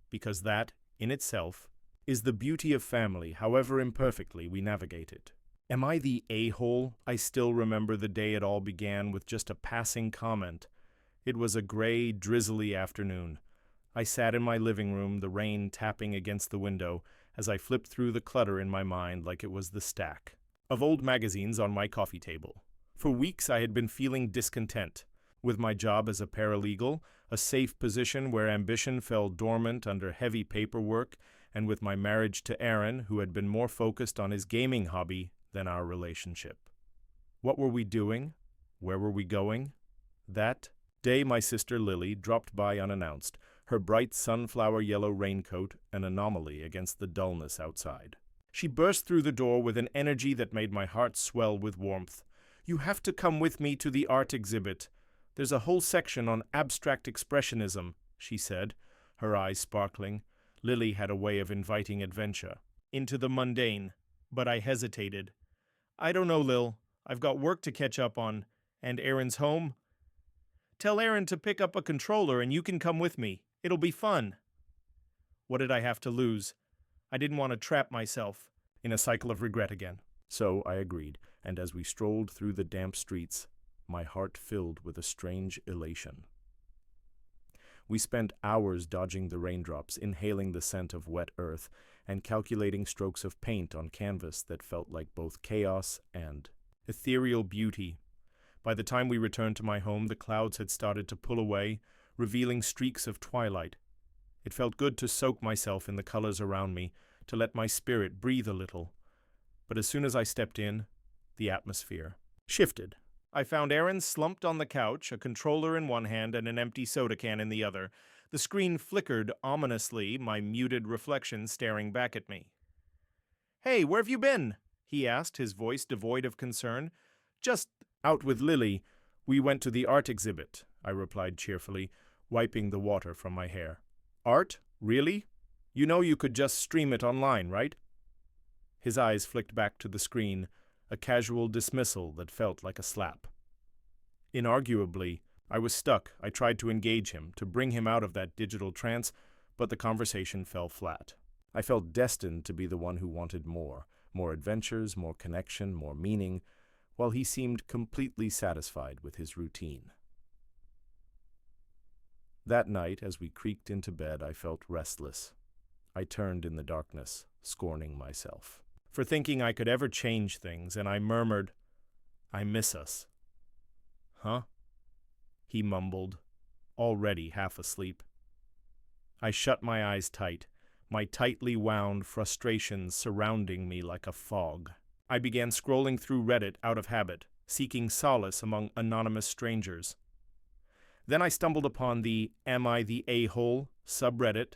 because that, in itself, is the beauty of family, however imperfectly we navigate it. Am I the a-hole? I still remember the day it all began with just a passing comment. It was a gray, drizzly afternoon. I sat in my living room, the rain tapping against the window, as I flipped through the clutter in my mind like it was the stack of old magazines on my coffee table. For weeks I had been feeling discontent. With my job as a paralegal, a safe position where ambition fell dormant under heavy paperwork, and with my marriage to Aaron, who had been more focused on his gaming hobby than our relationship. What were we doing? Where were we going? That day my sister Lily dropped by unannounced, her bright sunflower yellow raincoat an anomaly against the dullness outside. She burst through the door with an energy that made my heart swell with warmth. "You have to come with me to the art exhibit. There's a whole section on abstract expressionism," she said, her eyes sparkling. Lily had a way of inviting adventure into the mundane, but I hesitated. "I don't know, Lil. I've got work to catch up on, and Aaron's home. Tell Aaron to pick up a controller and you can come with me. It'll be fun." What did I have to lose? I didn't want to trap myself in a cycle of regret again. So I agreed, and as we strolled through the damp streets, my heart filled with a strange elation. We spent hours dodging the raindrops, inhaling the scent of wet earth, and calculating strokes of paint on canvas that felt like both chaos and ethereal beauty. By the time we returned to my home, the clouds had started to pull away, revealing streaks of twilight. It felt good to soak myself in the colors around me, to let my spirit breathe a little. But as soon as I stepped in, the atmosphere shifted. I found Aaron slumped on the couch, a controller in one hand and an empty soda can in the other. The screen flickered ominously, my muted reflection staring back at me. "Hey, where have you been?" he asked, his voice devoid of concern. "Just out with Lily. We went to the art exhibit," I replied cheerfully, wiping the water from my hair. "Art? Really? You know you could just stream it online, right?" His eyes flicked back to the screen, a casual dismissal that felt like a slap. Inarguably, I was stuck. I tried to engage him, to bring him out of that digital trance, but the conversation fell flat. I felt destined to be the one who wanted more adventures, more connection, more meaning, while he seemed completely satisfied with his routine. That night, as we creaked into bed, I felt restless. I turned in the darkness, scorning myself for thinking I could ever change things, and I murmured, "I miss us." "Huh?" he mumbled, already half asleep. I shut my eyes tight, my tightly wound frustrations surrounding me like a fog. I began scrolling through Reddit out of habit, seeking solace among anonymous strangers. Then I stumbled upon the "Am I the A-hole?" subreddit.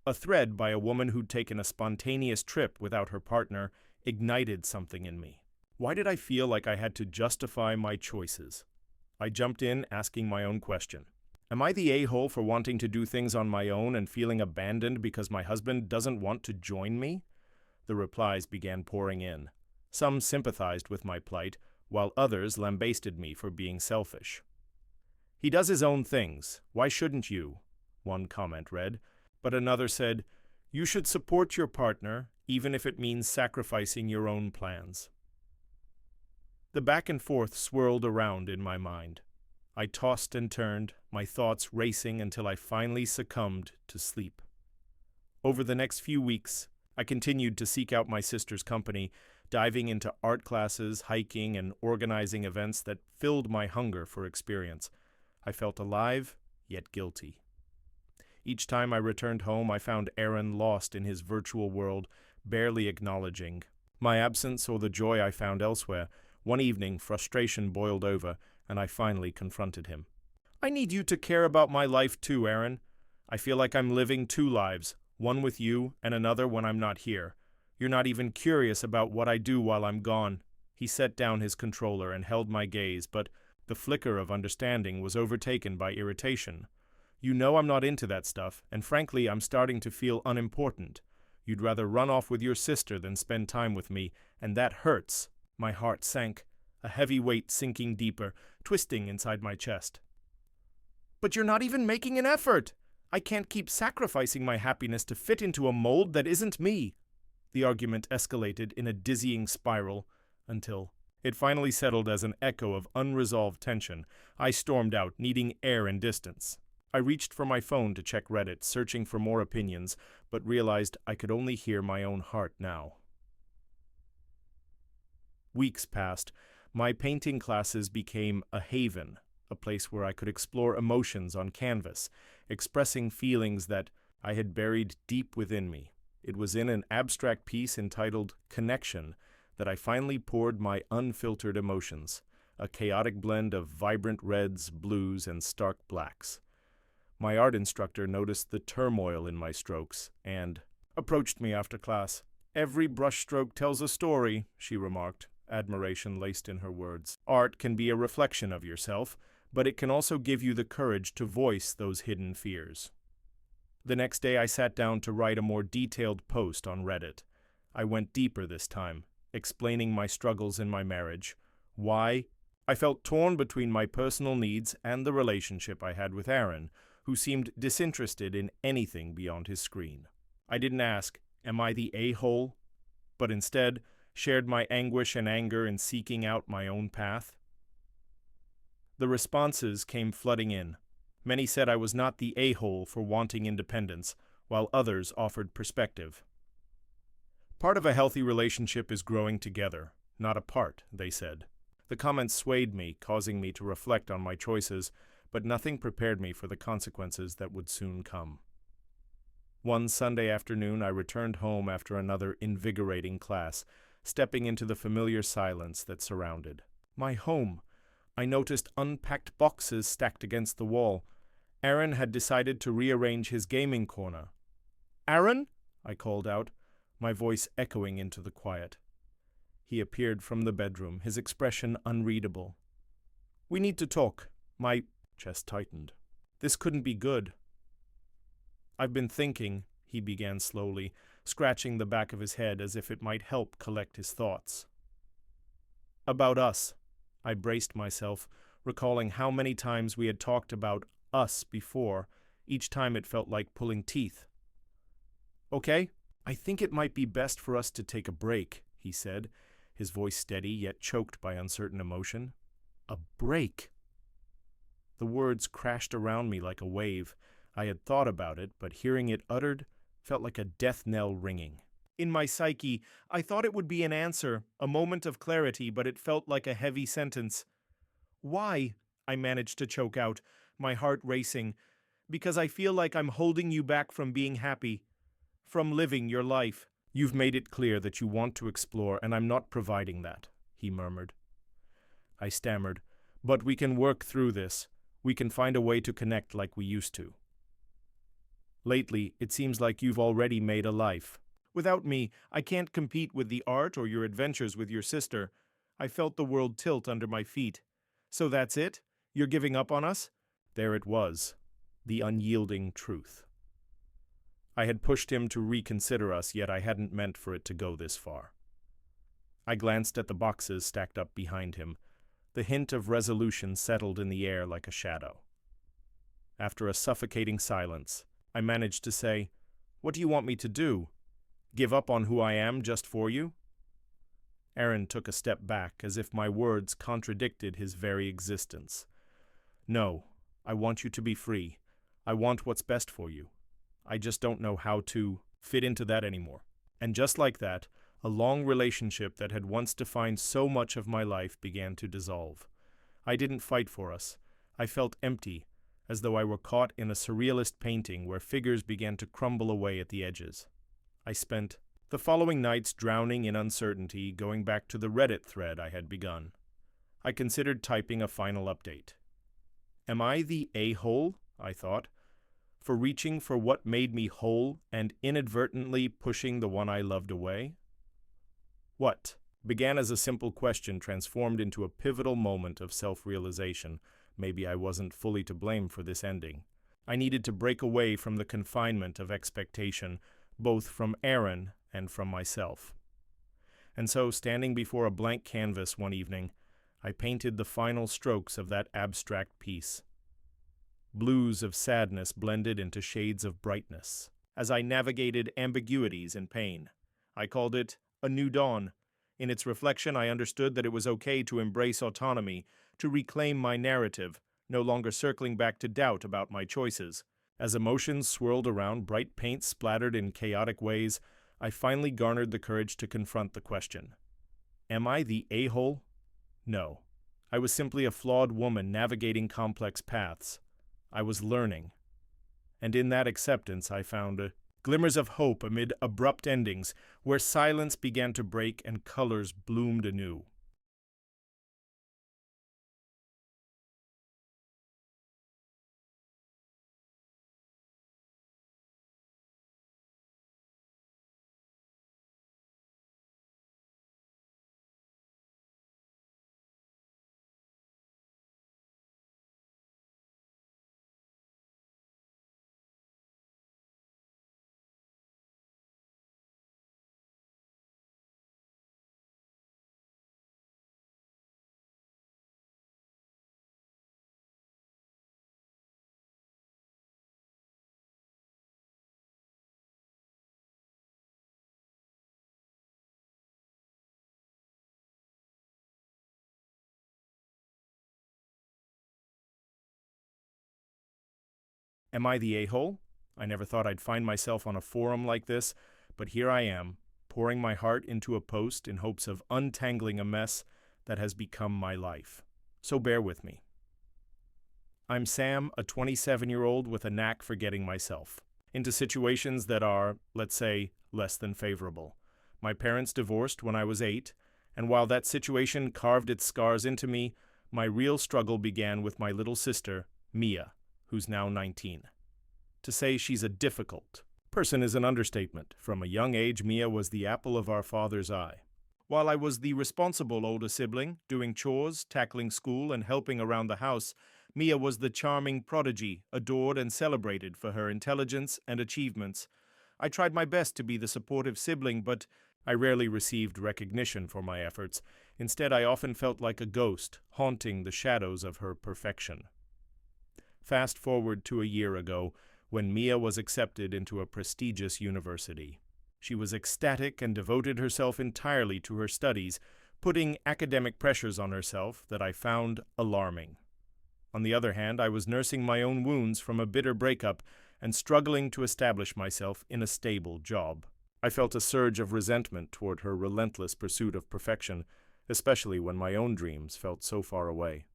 A thread by a woman who'd taken a spontaneous trip without her partner ignited something in me. Why did I feel like I had to justify my choices? I jumped in, asking my own question. Am I the a-hole for wanting to do things on my own and feeling abandoned because my husband doesn't want to join me? The replies began pouring in. Some sympathized with my plight, while others lambasted me for being selfish. "He does his own things. Why shouldn't you?" one comment read. But another said, "You should support your partner, even if it means sacrificing your own plans." The back and forth swirled around in my mind. I tossed and turned, my thoughts racing until I finally succumbed to sleep. Over the next few weeks, I continued to seek out my sister's company, diving into art classes, hiking, and organizing events that filled my hunger for experience. I felt alive, yet guilty. Each time I returned home, I found Aaron lost in his virtual world, barely acknowledging my absence or the joy I found elsewhere. One evening, frustration boiled over, and I finally confronted him. "I need you to care about my life too, Aaron. I feel like I'm living two lives, one with you and another when I'm not here. You're not even curious about what I do while I'm gone." He set down his controller and held my gaze, but the flicker of understanding was overtaken by irritation. "You know I'm not into that stuff, and frankly, I'm starting to feel unimportant. You'd rather run off with your sister than spend time with me, and that hurts." My heart sank, a heavy weight sinking deeper, twisting inside my chest. "But you're not even making an effort! I can't keep sacrificing my happiness to fit into a mold that isn't me." The argument escalated in a dizzying spiral until it finally settled as an echo of unresolved tension. I stormed out, needing air and distance. I reached for my phone to check Reddit, searching for more opinions, but realized I could only hear my own heart now. Weeks passed. My painting classes became a haven, a place where I could explore emotions on canvas, expressing feelings that I had buried deep within me. It was in an abstract piece entitled Connection that I finally poured my unfiltered emotions, a chaotic blend of vibrant reds, blues, and stark blacks. My art instructor noticed the turmoil in my strokes and approached me after class. "Every brushstroke tells a story," she remarked, admiration laced in her words. "Art can be a reflection of yourself, but it can also give you the courage to voice those hidden fears." The next day I sat down to write a more detailed post on Reddit. I went deeper this time, explaining my struggles in my marriage, why I felt torn between my personal needs and the relationship I had with Aaron, who seemed disinterested in anything beyond his screen. I didn't ask, "Am I the a-hole?" but instead shared my anguish and anger in seeking out my own path. The responses came flooding in. Many said I was not the a-hole for wanting independence, while others offered perspective. "Part of a healthy relationship is growing together, not apart," they said. The comments swayed me, causing me to reflect on my choices, but nothing prepared me for the consequences that would soon come. One Sunday afternoon, I returned home after another invigorating class, stepping into the familiar silence that surrounded my home. I noticed unpacked boxes stacked against the wall. Aaron had decided to rearrange his gaming corner. "Aaron?" I called out, my voice echoing into the quiet. He appeared from the bedroom, his expression unreadable. "We need to talk." My chest tightened. This couldn't be good. "I've been thinking," he began slowly, scratching the back of his head as if it might help collect his thoughts. "About us." I braced myself, recalling how many times we had talked about us before. Each time it felt like pulling teeth. "Okay, I think it might be best for us to take a break," he said, his voice steady yet choked by uncertain emotion. A break. The words crashed around me like a wave. I had thought about it, but hearing it uttered felt like a death knell ringing. In my psyche, I thought it would be an answer, a moment of clarity, but it felt like a heavy sentence. "Why?" I managed to choke out, my heart racing. "Because I feel like I'm holding you back from being happy, from living your life." "You've made it clear that you want to explore, and I'm not providing that," he murmured. I stammered, "But we can work through this. We can find a way to connect like we used to. Lately, it seems like you've already made a life. Without me, I can't compete with the art or your adventures with your sister." I felt the world tilt under my feet. "So that's it? You're giving up on us?" There it was, the unyielding truth. I had pushed him to reconsider us, yet I hadn't meant for it to go this far. I glanced at the boxes stacked up behind him. The hint of resolution settled in the air like a shadow. After a suffocating silence, I managed to say, "What do you want me to do? Give up on who I am just for you?" Aaron took a step back, as if my words contradicted his very existence. "No, I want you to be free. I want what's best for you. I just don't know how to fit into that anymore." And just like that, a long relationship that had once defined so much of my life began to dissolve. I didn't fight for us. I felt empty, as though I were caught in a surrealist painting where figures began to crumble away at the edges. I spent the following nights drowning in uncertainty, going back to the Reddit thread I had begun. I considered typing a final update. Am I the a-hole, I thought, for reaching for what made me whole and inadvertently pushing the one I loved away? What began as a simple question transformed into a pivotal moment of self-realization. Maybe I wasn't fully to blame for this ending. I needed to break away from the confinement of expectation, both from Aaron and from myself. And so, standing before a blank canvas one evening, I painted the final strokes of that abstract piece. Blues of sadness blended into shades of brightness, as I navigated ambiguities and pain. I called it A New Dawn. In its reflection, I understood that it was okay to embrace autonomy, to reclaim my narrative, no longer circling back to doubt about my choices. As emotions swirled around, bright paint splattered in chaotic ways, I finally garnered the courage to confront the question. Am I the a-hole? No. I was simply a flawed woman navigating complex paths. I was learning. And in that acceptance I found glimmers of hope amid abrupt endings, where silence began to break and colors bloomed anew. Am I the a-hole? I never thought I'd find myself on a forum like this, but here I am, pouring my heart into a post in hopes of untangling a mess that has become my life. So bear with me. I'm Sam, a 27-year-old with a knack for getting myself into situations that are, let's say, less than favorable. My parents divorced when I was 8, and while that situation carved its scars into me, my real struggle began with my little sister, Mia, who's now 19. To say she's a difficult person is an understatement. From a young age, Mia was the apple of our father's eye. While I was the responsible older sibling, doing chores, tackling school, and helping around the house, Mia was the charming prodigy, adored and celebrated for her intelligence and achievements. I tried my best to be the supportive sibling, but I rarely received recognition for my efforts. Instead, I often felt like a ghost, haunting the shadows of her perfection. Fast forward to a year ago, when Mia was accepted into a prestigious university. She was ecstatic and devoted herself entirely to her studies, putting academic pressures on herself that I found alarming. On the other hand, I was nursing my own wounds from a bitter breakup and struggling to establish myself in a stable job. I felt a surge of resentment toward her relentless pursuit of perfection, especially when my own dreams felt so far away.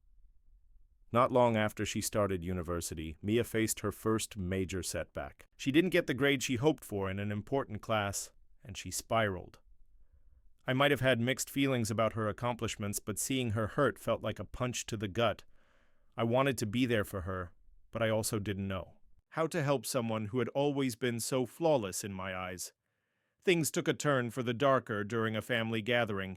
Not long after she started university, Mia faced her first major setback. She didn't get the grade she hoped for in an important class, and she spiraled. I might have had mixed feelings about her accomplishments, but seeing her hurt felt like a punch to the gut. I wanted to be there for her, but I also didn't know how to help someone who had always been so flawless in my eyes. Things took a turn for the darker during a family gathering.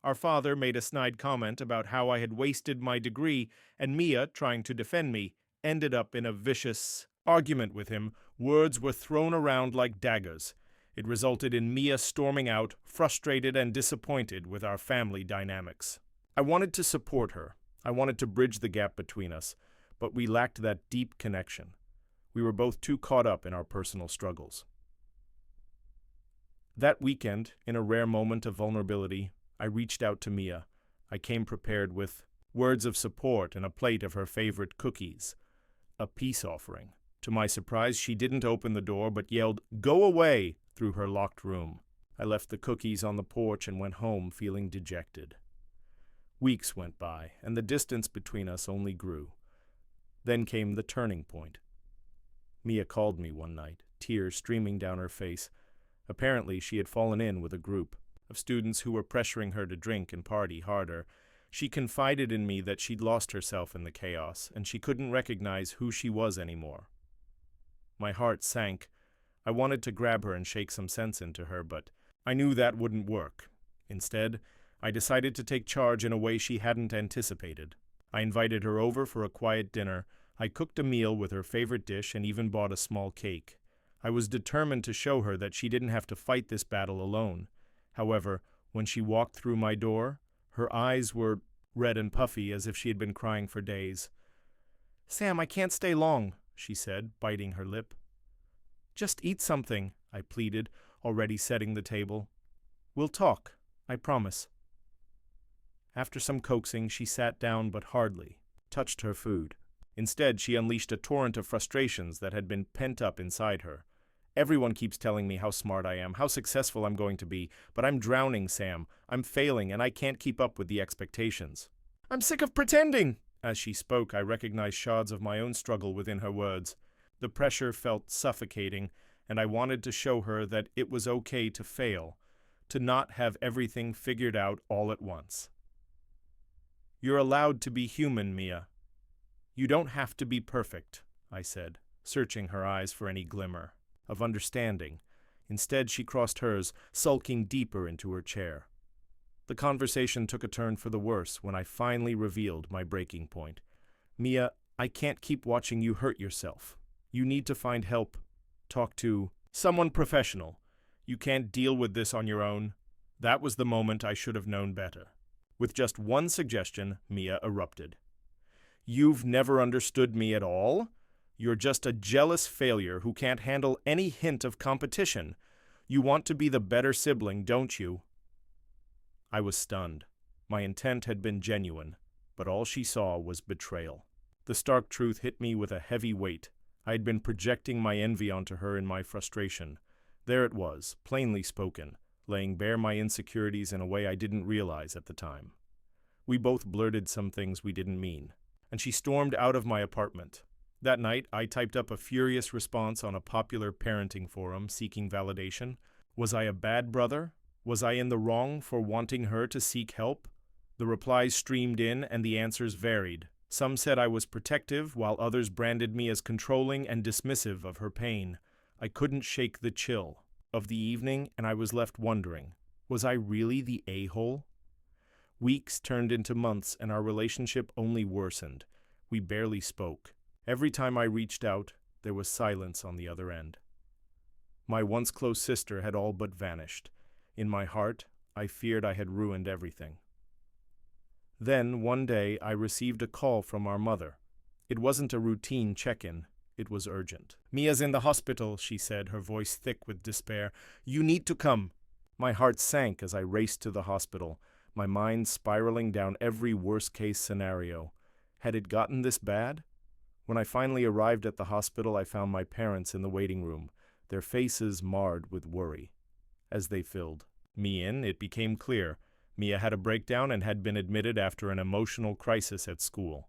Our father made a snide comment about how I had wasted my degree, and Mia, trying to defend me, ended up in a vicious argument with him. Words were thrown around like daggers. It resulted in Mia storming out, frustrated and disappointed with our family dynamics. I wanted to support her. I wanted to bridge the gap between us, but we lacked that deep connection. We were both too caught up in our personal struggles. That weekend, in a rare moment of vulnerability, I reached out to Mia. I came prepared with words of support and a plate of her favorite cookies, a peace offering. To my surprise, she didn't open the door but yelled, "Go away!" through her locked room. I left the cookies on the porch and went home feeling dejected. Weeks went by, and the distance between us only grew. Then came the turning point. Mia called me one night, tears streaming down her face. Apparently, she had fallen in with a group of students who were pressuring her to drink and party harder. She confided in me that she'd lost herself in the chaos, and she couldn't recognize who she was anymore. My heart sank. I wanted to grab her and shake some sense into her, but I knew that wouldn't work. Instead, I decided to take charge in a way she hadn't anticipated. I invited her over for a quiet dinner. I cooked a meal with her favorite dish and even bought a small cake. I was determined to show her that she didn't have to fight this battle alone. However, when she walked through my door, her eyes were red and puffy as if she had been crying for days. "Sam, I can't stay long," she said, biting her lip. "Just eat something," I pleaded, already setting the table. "We'll talk, I promise." After some coaxing, she sat down but hardly touched her food. Instead, she unleashed a torrent of frustrations that had been pent up inside her. Everyone keeps telling me how smart I am, how successful I'm going to be, but I'm drowning, Sam. I'm failing, and I can't keep up with the expectations. I'm sick of pretending! As she spoke, I recognized shards of my own struggle within her words. The pressure felt suffocating, and I wanted to show her that it was okay to fail, to not have everything figured out all at once. You're allowed to be human, Mia. You don't have to be perfect, I said, searching her eyes for any glimmer of understanding. Instead, she crossed hers, sulking deeper into her chair. The conversation took a turn for the worse when I finally revealed my breaking point. Mia, I can't keep watching you hurt yourself. You need to find help. Talk to someone professional. You can't deal with this on your own. That was the moment I should have known better. With just one suggestion, Mia erupted. You've never understood me at all? You're just a jealous failure who can't handle any hint of competition. You want to be the better sibling, don't you? I was stunned. My intent had been genuine, but all she saw was betrayal. The stark truth hit me with a heavy weight. I had been projecting my envy onto her in my frustration. There it was, plainly spoken, laying bare my insecurities in a way I didn't realize at the time. We both blurted some things we didn't mean, and she stormed out of my apartment. That night, I typed up a furious response on a popular parenting forum seeking validation. Was I a bad brother? Was I in the wrong for wanting her to seek help? The replies streamed in, and the answers varied. Some said I was protective, while others branded me as controlling and dismissive of her pain. I couldn't shake the chill of the evening, and I was left wondering, was I really the a-hole? Weeks turned into months, and our relationship only worsened. We barely spoke. Every time I reached out, there was silence on the other end. My once close sister had all but vanished. In my heart, I feared I had ruined everything. Then, one day, I received a call from our mother. It wasn't a routine check-in. It was urgent. Mia's in the hospital, she said, her voice thick with despair. You need to come. My heart sank as I raced to the hospital, my mind spiraling down every worst-case scenario. Had it gotten this bad? When I finally arrived at the hospital, I found my parents in the waiting room, their faces marred with worry. As they filled me in, it became clear. Mia had a breakdown and had been admitted after an emotional crisis at school.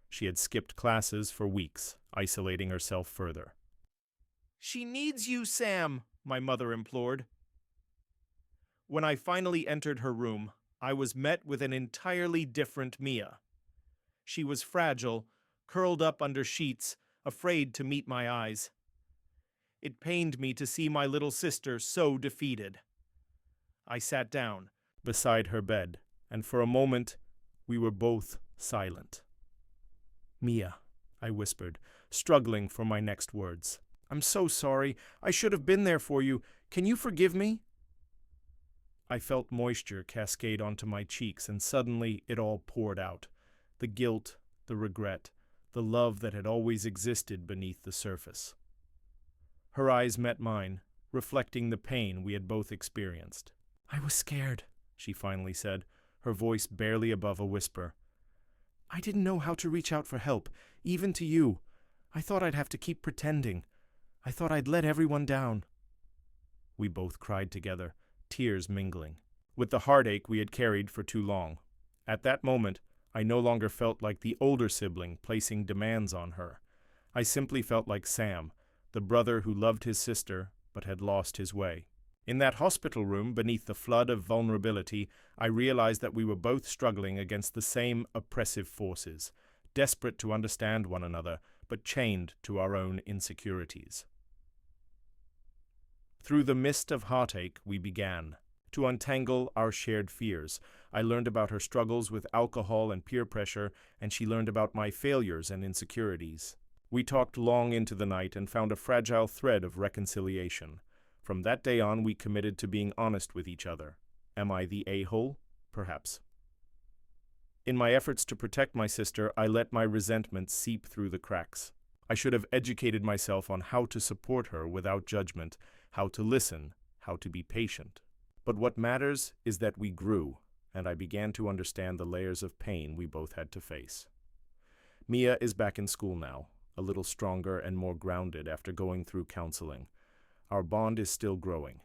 She had skipped classes for weeks, isolating herself further. She needs you, Sam, my mother implored. When I finally entered her room, I was met with an entirely different Mia. She was fragile, curled up under sheets, afraid to meet my eyes. It pained me to see my little sister so defeated. I sat down beside her bed, and for a moment we were both silent. Mia, I whispered, struggling for my next words. I'm so sorry. I should have been there for you. Can you forgive me? I felt moisture cascade onto my cheeks, and suddenly it all poured out. The guilt, the regret, the love that had always existed beneath the surface. Her eyes met mine, reflecting the pain we had both experienced. I was scared, she finally said, her voice barely above a whisper. I didn't know how to reach out for help, even to you. I thought I'd have to keep pretending. I thought I'd let everyone down. We both cried together, tears mingling, with the heartache we had carried for too long. At that moment, I no longer felt like the older sibling placing demands on her. I simply felt like Sam, the brother who loved his sister but had lost his way. In that hospital room, beneath the flood of vulnerability, I realized that we were both struggling against the same oppressive forces, desperate to understand one another, but chained to our own insecurities. Through the mist of heartache, we began to untangle our shared fears. I learned about her struggles with alcohol and peer pressure, and she learned about my failures and insecurities. We talked long into the night and found a fragile thread of reconciliation. From that day on, we committed to being honest with each other. Am I the a-hole? Perhaps. In my efforts to protect my sister, I let my resentment seep through the cracks. I should have educated myself on how to support her without judgment, how to listen, how to be patient. But what matters is that we grew, and I began to understand the layers of pain we both had to face. Mia is back in school now, a little stronger and more grounded after going through counseling. Our bond is still growing,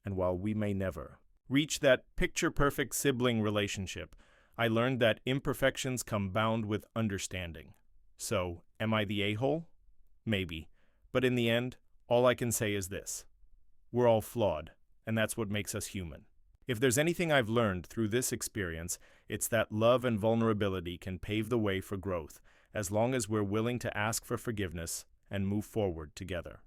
and while we may never reach that picture-perfect sibling relationship, I learned that imperfections come bound with understanding. So, am I the a-hole? Maybe. But in the end, all I can say is this. We're all flawed, and that's what makes us human. If there's anything I've learned through this experience, it's that love and vulnerability can pave the way for growth, as long as we're willing to ask for forgiveness and move forward together.